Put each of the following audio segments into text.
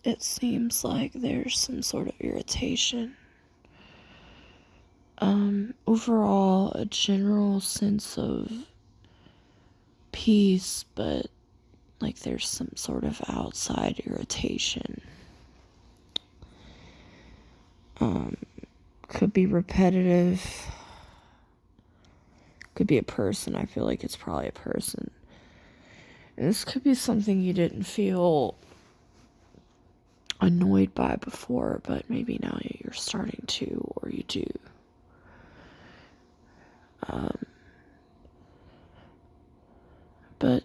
it seems like there's some sort of irritation. Overall, a general sense of peace, but like there's some sort of outside irritation. Could be repetitive. Could be a person. I feel like it's probably a person. And this could be something you didn't feel annoyed by before, but maybe now you're starting to, or you do. But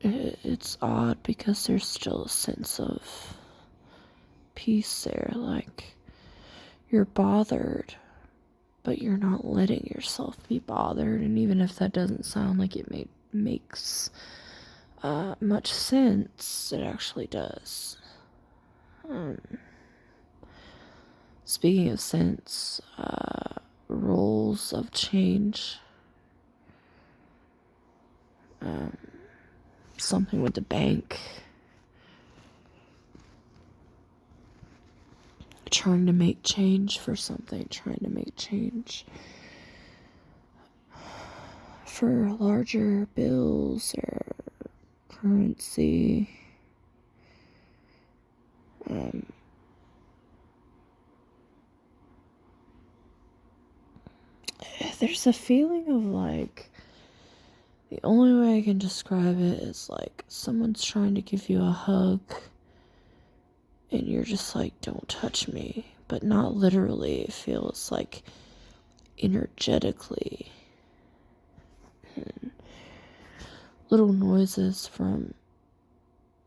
it's odd because there's still a sense of peace there. Like, you're bothered, but you're not letting yourself be bothered. And even if that doesn't sound like it makes much sense, it actually does. Speaking of sense, roles of change. Something with the bank. Trying to make change for something. Trying to make change for larger bills or currency. There's a feeling of like, the only way I can describe it is like someone's trying to give you a hug and you're just like, don't touch me. But not literally. It feels like energetically. And little noises from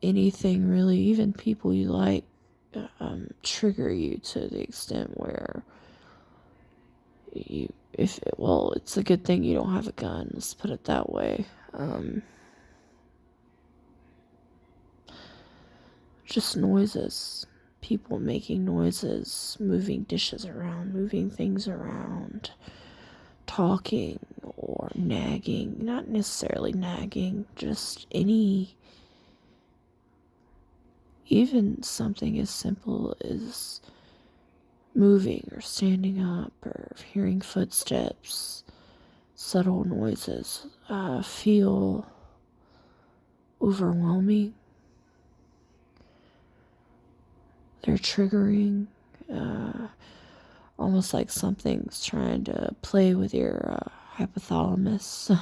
anything really, even people you like, trigger you to the extent where it's a good thing you don't have a gun, let's put it that way. Just noises, people making noises, moving dishes around, moving things around, talking or nagging, not necessarily nagging, just even something as simple as moving or standing up or hearing footsteps, subtle noises, feel overwhelming. They're triggering, almost like something's trying to play with your hypothalamus.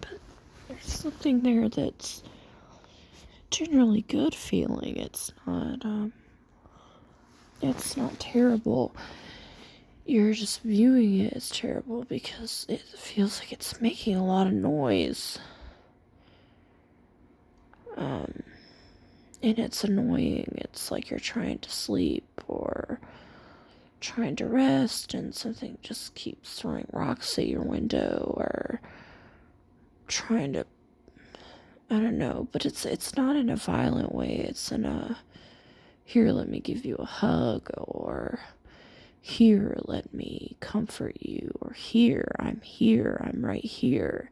But there's something there that's generally good feeling. It's not terrible. You're just viewing it as terrible because it feels like it's making a lot of noise. And it's annoying. It's like you're trying to sleep or trying to rest and something just keeps throwing rocks at your window or trying to, I don't know, but it's not in a violent way. It's in a, here, let me give you a hug, or here, let me comfort you, or here, I'm right here.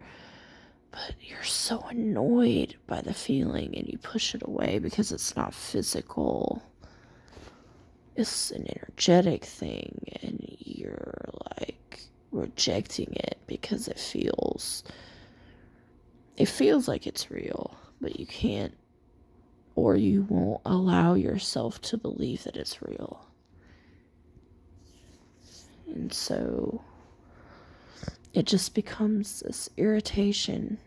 But you're so annoyed by the feeling and you push it away because it's not physical. It's an energetic thing and you're like rejecting it because it feels like it's real, but you can't, or you won't allow yourself to believe that it's real. And so it just becomes this irritation.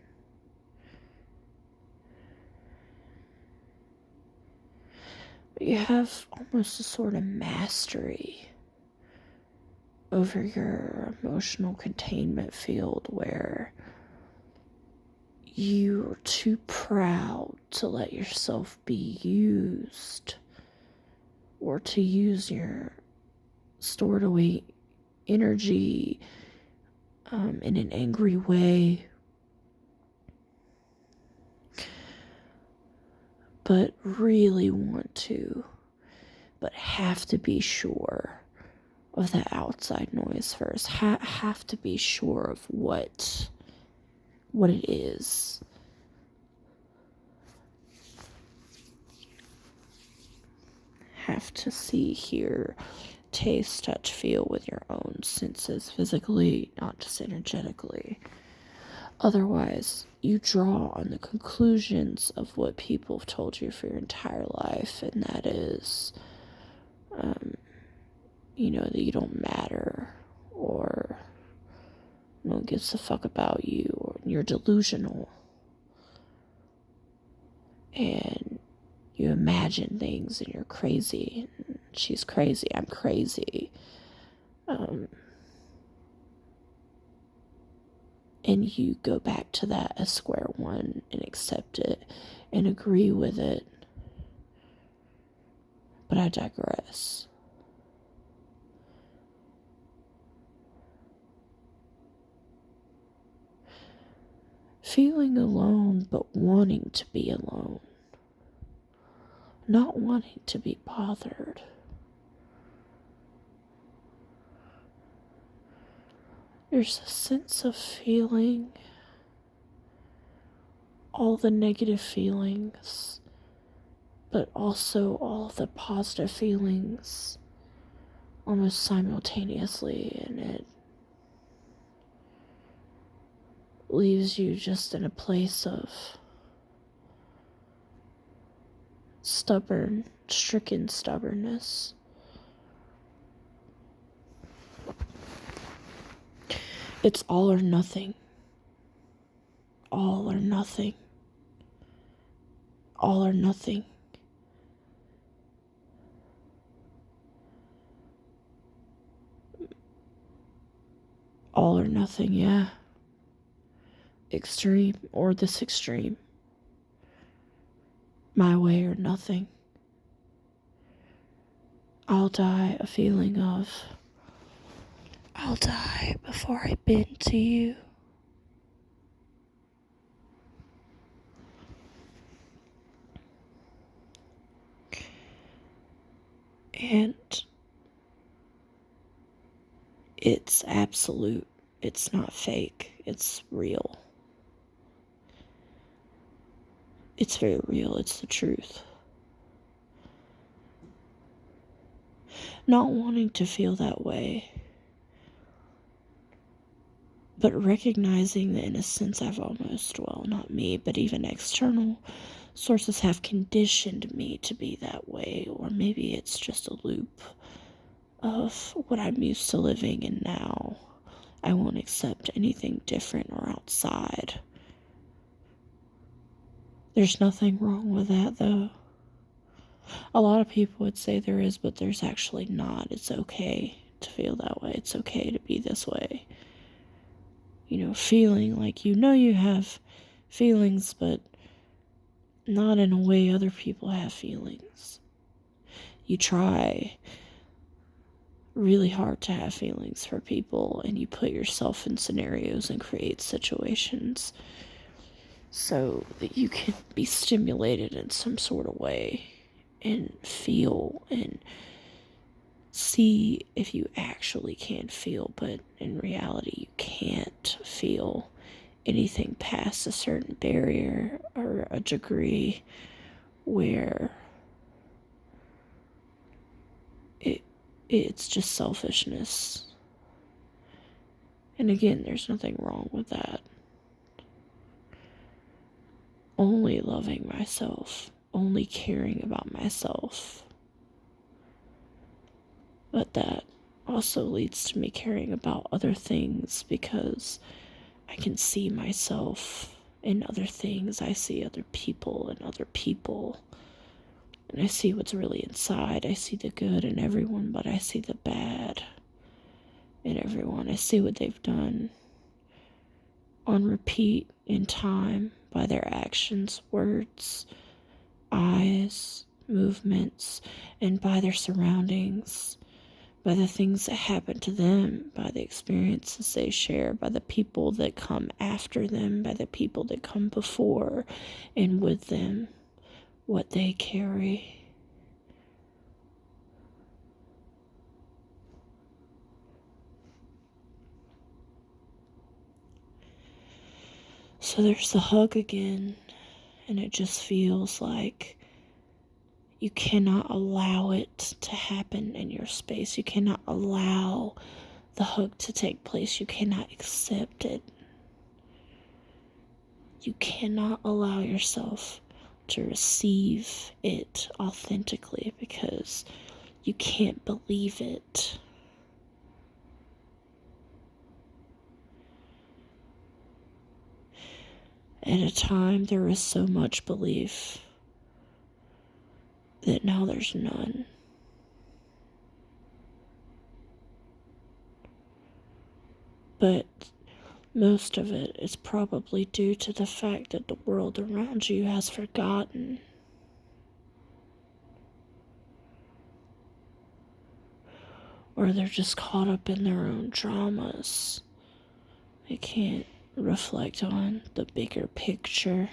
But you have almost a sort of mastery over your emotional containment field where you're too proud to let yourself be used or to use your stored away energy in an angry way, but really want to, but have to be sure of that outside noise first. Have to be sure of what what it is. Have to see, hear, taste, touch, feel with your own senses physically, not just energetically. Otherwise, you draw on the conclusions of what people have told you for your entire life, and that is, that you don't matter, or no one gives a fuck about you, or you're delusional. And you imagine things and you're crazy. She's crazy. I'm crazy. And you go back to that as square one and accept it and agree with it. But I digress. Feeling alone, but wanting to be alone. Not wanting to be bothered. There's a sense of feeling all the negative feelings, but also all the positive feelings almost simultaneously, and it leaves you just in a place of stricken stubbornness. It's all or nothing. All or nothing. All or nothing. All or nothing, yeah. Extreme or this extreme. My way or nothing. I'll die a feeling of, I'll die before I bend to you. And it's absolute. It's not fake. It's real. It's very real. It's the truth. Not wanting to feel that way, but recognizing that in a sense I've almost, well, not me, but even external sources have conditioned me to be that way, or maybe it's just a loop of what I'm used to living in now. I won't accept anything different or outside. There's nothing wrong with that, though. A lot of people would say there is, but there's actually not. It's okay to feel that way. It's okay to be this way. Feeling like you have feelings, but not in a way other people have feelings. You try really hard to have feelings for people, and you put yourself in scenarios and create situations so that you can be stimulated in some sort of way and feel and see if you actually can feel, but in reality you can't feel anything past a certain barrier or a degree where it's just selfishness. And again, there's nothing wrong with that. Only loving myself, only caring about myself. But that also leads to me caring about other things, because I can see myself in other things. I see other people in other people. And I see what's really inside. I see the good in everyone, but I see the bad in everyone. I see what they've done on repeat in time by their actions, words, eyes, movements, and by their surroundings, by the things that happen to them, by the experiences they share, by the people that come after them, by the people that come before and with them, what they carry. So So there's the hug again, and it just feels like you cannot allow it to happen in your space. You cannot allow the hug to take place. You cannot accept it. You cannot allow yourself to receive it authentically because you can't believe it. At a time, there was so much belief that now there's none. But most of it is probably due to the fact that the world around you has forgotten. Or they're just caught up in their own dramas. They can't reflect on the bigger picture.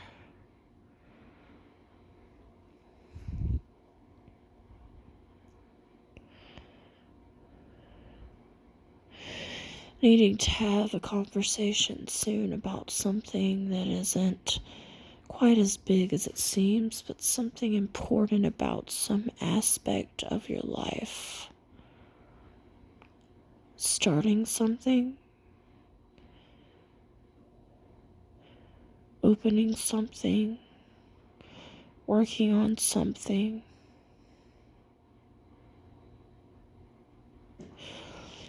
Needing to have a conversation soon about something that isn't quite as big as it seems, but something important about some aspect of your life. Starting something, opening something, working on something.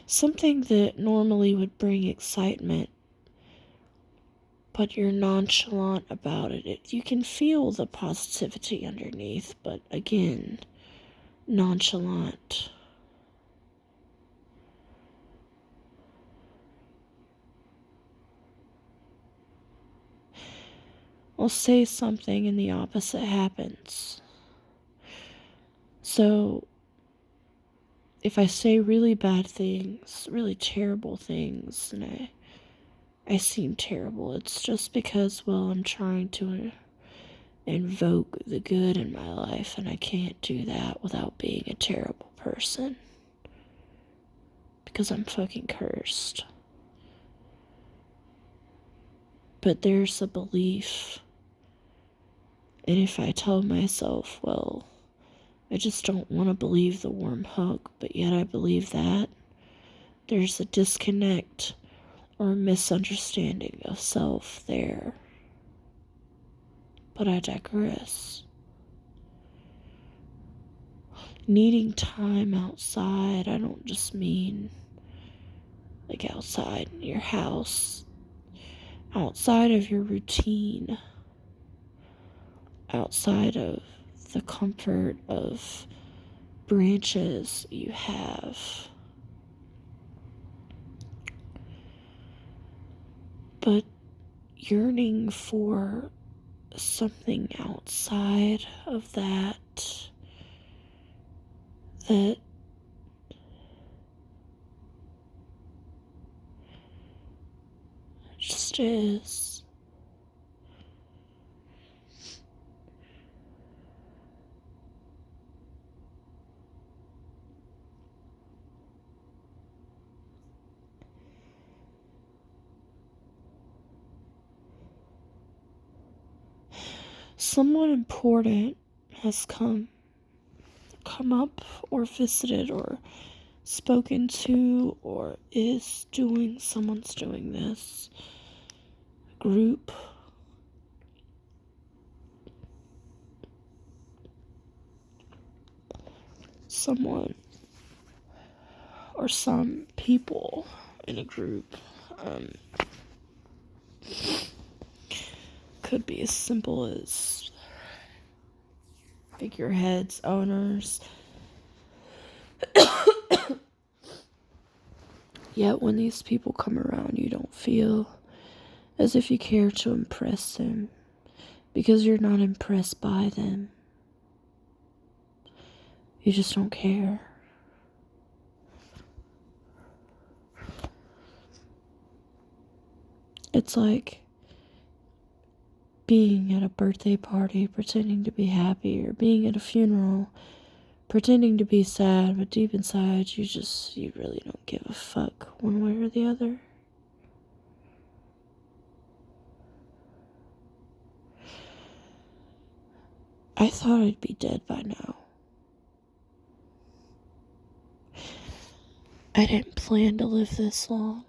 Something that normally would bring excitement, but you're nonchalant about it. You can feel the positivity underneath, but again, nonchalant. I'll say something and the opposite happens. So, if I say really bad things, really terrible things, and I seem terrible, it's just because, well, I'm trying to invoke the good in my life, and I can't do that without being a terrible person. Because I'm fucking cursed. But there's a belief, and if I tell myself, well, I just don't want to believe the warm hug, but yet I believe that, there's a disconnect or a misunderstanding of self there. But I digress. Needing time outside, I don't just mean like outside your house, outside of your routine, outside of the comfort of branches you have. But yearning for something outside of that just is. Someone important has come up or visited or spoken to or someone's doing this group. Someone or some people in a group. Could be as simple as figureheads, owners. Yet when these people come around, you don't feel as if you care to impress them because you're not impressed by them. You just don't care. It's like being at a birthday party pretending to be happy, or being at a funeral pretending to be sad, but deep inside you really don't give a fuck one way or the other. I thought I'd be dead by now. I didn't plan to live this long.